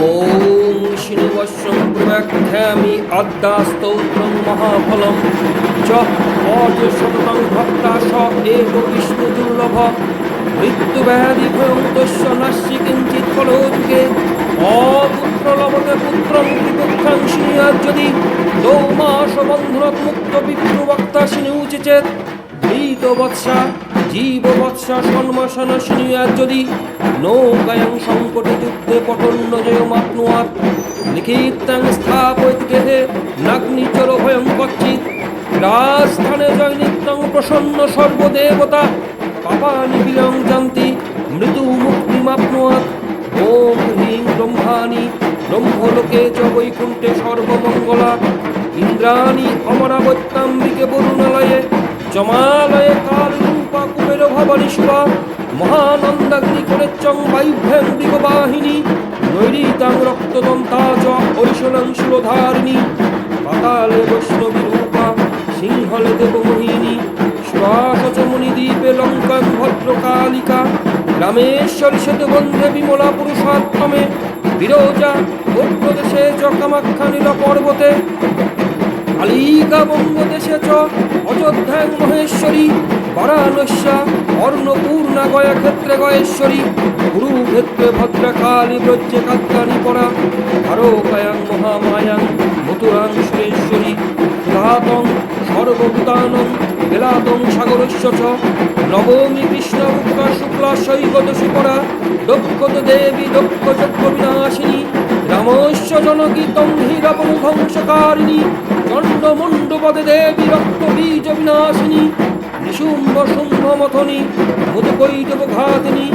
ওম শ্রীনিবাসং প্রব্যাখ্যামি আদ্যাস্তোত্রং মহাফলম চ অজশতং ভক্তা স এব বিষ্ণু দুর্লভ মৃত্যুব্যাধি ভয়ং তস্য নাস্যি কিঞ্চিৎ ফলোযুগে অপুত্র লভতে পুত্রং বিপুত্রং শৃণুয়াৎ যদি দৌমাস বন্ধনাৎ মুক্ত বিপ্রবক্তা শৃণুচি চেৎ ধৃতবৎসা জীববৎসা সন্মাসন শৃণুয়াৎ যদি নৌকায়াং সংকটে যুদ্ধে পটন্ন জয়মাপ্নুয়াৎ লিখিতাং স্থাপয়তি গেহে নাগ্নিচর ভয়ং কচ্চিৎ রাজস্থানে জয় নিত্যং প্রসন্ন সর্বদেবতা পাপানি বিলং জান্তি মৃত্যু মুক্তিমাপ্নুয়াৎ ওম হ্রিং ব্রহ্মাণি ব্রহ্মলোকে চ বৈকুণ্ঠে সর্বমঙ্গলা ইন্দ্রাণি অমরাবত্যাম্বিকে বরুণালয়ে জমালয়ে কালরূপা কুবের ভবানী শিবা মহানন্দাগ্নি করেচ্চং বায়ুভ্যাং দিগবাহিনী নৈরিতাং রক্তদন্তা চ ঐশ্বরং শিরোধারিণী পাতালে বৈষ্ণবী রূপা সিংহলে দেবমোহিনী শ্বাস মুনিদ্বীপে লঙ্কাং ভদ্রকালিকা রামেশ্বরী সেতুবন্ধে বিমলা পুরুষাত্তমে বিরোজা উত্তরদেশে চ কামাখ্যা নীল পর্বতে কালিকা বঙ্গদেশে চ অযোধ্যাং মহেশ্বরী বারাণস্যা অর্ণপূর্ণা গয়া ক্ষেত্রে গয়েশ্বরী কুরুক্ষেত্রে ভদ্রকালী ব্রজে কাত্যানি পরা দ্বারকায়াং মহামায়াং মথুরাং সুরেশ্বরী সুধাতং সর্বভূতানং বেলাতং সাগরস্য চ নবমী কৃষ্ণভুক্তা শুক্লা শৈবদশী পরা দক্ষত দেবী দক্ষ যজ্ঞ বিনাশিনী রামস্য জনগীতং হীরাবন ধ্বংসকারিণী চণ্ডমুণ্ডপদে দেবী রক্ত বীজ বিনাশিনী নিশুম্ভ শুম্ভ মথনী মধুকৈটবঘাতিনী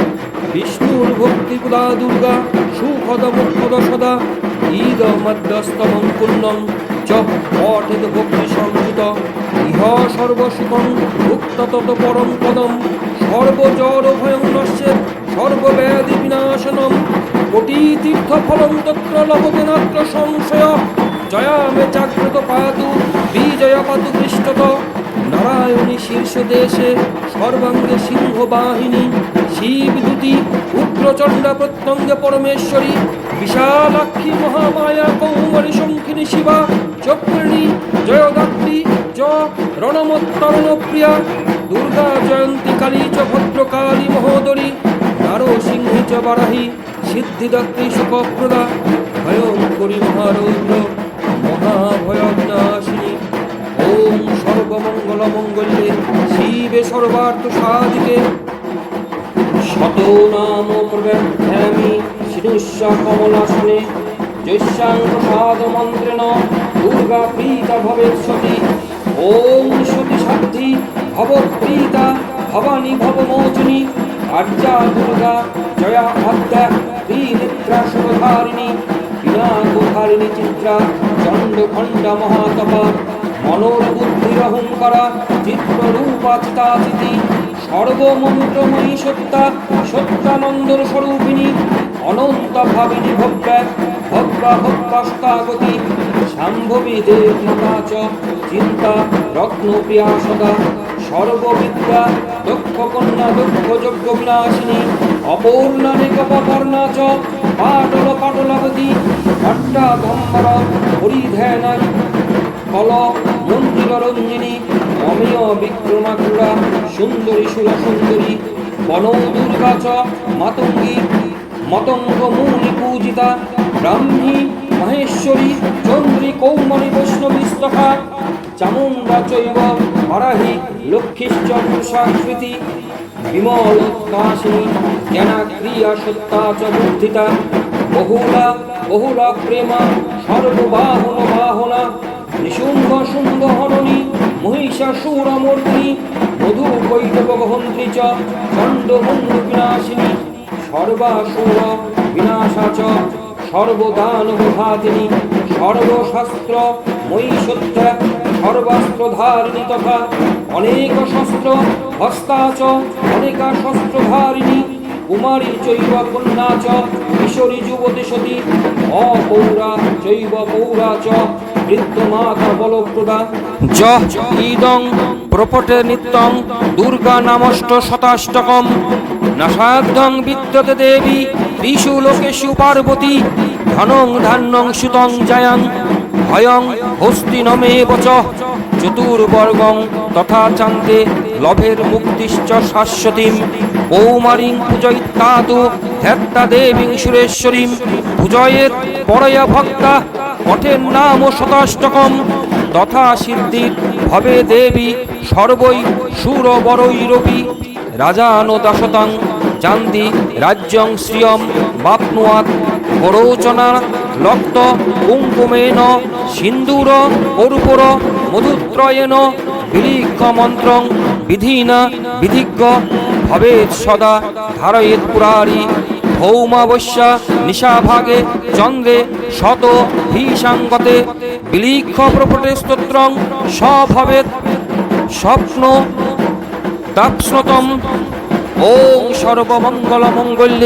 বিষ্ণুর ভক্তিপুদা দুর্গা সুখদ মুখদ সদা ঈদ মধ্যস্তমং পুণ্যং চ পঠেত ভক্তি সংযুত ইহ সর্বসুখং ভুক্ত তত পরম পদম সর্বজড় ভয়ং নশ্যেৎ সর্বব্যাধি বিনাশনম কোটি তীর্থ ফলং তত্র লভতে নাত্র সংশয় জয়া মে জাগ্রত পাতু বিজয় পাতু পৃষ্ঠত নারায়ণী শীর্ষ দেশে সর্বাঙ্গে সিংহ বাহিনী শিবদূতি উগ্রচণ্ডা প্রত্যঙ্গে পরমেশ্বরী বিশালাক্ষী মহামায়া কৌমারী শঙ্খিনী শিবা চক্রিণী জয়দাত্রী চ রণমোত্তরণ প্রিয়া দুর্গা জয়ন্তী কালী চ ভদ্রকালী মহোদরী নারসিংহী চ বারাহী সিদ্ধিদাত্রী সুখপ্রদা ভয়ঙ্করী মহারৌদ্র মহাভয়বিনাশিনী ওম সর্বমঙ্গল মঙ্গলে শিবে সর্বার্থ সাধিকে শত নাম প্রব্যাখ্যামি শিরুষ্য কমলাসনে যস্যাং প্রসাদ মন্ত্রেণ দুর্গা প্রীতা ভবেৎসতি ওম সতী সাধ্যি ভবপ্রীতা ভবানী ভবমোচনী আর্যা দুর্গা জয়া অদ্যা ত্রিনেত্রা সুরধারিণী বিনাকধারিণী চিত্রা চণ্ডখণ্ডা মহাতপা মনোরবুদ্ধিরহংকারা চিত্ররূপা চিতাচিতি সর্বমন্ত্রময়ী সত্তা সত্যানন্দর স্বরূপিণী অনন্ত ভাবিনী ভব্যা ভব্যা ভব্যাষ্টাগতি শাম্ভবী দেবমাতা চ চিন্তা রত্নপ্রিয়া সদা সর্ববিদ্যা দক্ষ কন্যা দক্ষ যজ্ঞ বিনাশিনী অপূর্ণা নিকপর্ণা চ পাটল পাটলাবতী ভট্টাধম্বর হরিধ্যানা কল মন্দির রঞ্জিনী অমেয় বিক্রমাকুরা সুন্দরী সুর সুন্দরী বনৌ দুর্গা চ মাতঙ্গী মতঙ্গ মূলি পূজিতা ব্রাহ্মী মহেশ্বরী চন্দ্রী কৌমারী বৈষ্ণবী স্তফা চামুণ্ডা চৈব বারাহী লক্ষ্মীশ্চ পুরুষাকৃতি বিমলোদ্ভাসিনী জ্ঞানাক্রিয়া সত্তা চ বুদ্ধিতা বহুলা প্রেমা সর্ববাহন বাহনা নিশুম্ভ শুম্ভ হরণী মহিষাসুরমূর্তিনী মধু কৈটবহন্ত্রী চ চণ্ডমুণ্ড বিনাশিনী সর্বাসুর বিনাশা চ সর্বদানবঘাতিনী সর্বশাস্ত্র ময়ী সত্যা সর্বাস্ত্রধারিণী তথা অনেক শস্ত্র হস্তা চ অনেকা শস্ত্রধারিণী কুমারী চৈব কন্যা চ কিশোরী যুবতী সতী অপৌরা চৈব পৌরা চ বৃদ্ধমাতা বলপ্রদা য ইদং প্রপটে নিত্যং দুর্গা নামষ্ট শতাষ্টকম নাসাধ্যং বিদ্যতে দেবী ত্রিষু লোকেষু পার্বতী ধনং ধান্যং সুতং জায়াং ভয়ং হস্তিনমেব চ চতুর্বর্গং তথা চান্তে লভের মুক্তিশ্চ শাশ্বতীম কৌমারীং পূজয়িত্তাতু ধ্যাত্তা দেবীং সুরেশ্বরীম পূজয়েত পরয়া ভক্তা কঠের নাম শতাষ্টকম তথা সিদ্ধির ভবে দেবী সর্বৈ সুরবরৈরপি রাজানো দাসতাং জান্তি রাজ্যং শ্রিয়ম বাপ্নুয়াৎ করোচনা লক্ত কুঙ্কুমেন সিন্দুর কর্পূর মধুত্রয়েন বিলিখ্য মন্ত্রং বিধিনা বিধিজ্ঞ ভবেৎ সদা ধারয়েৎ পুরারি ভৌমাবস্যা নিশাভাগে চন্দ্রে শত ভীষাঙ্গতে বিলিখ্য প্রপটে স্তোত্রং সভবেৎ স্বপ্ন তাপস্নতম। ওং সর্বমঙ্গল মঙ্গল্যে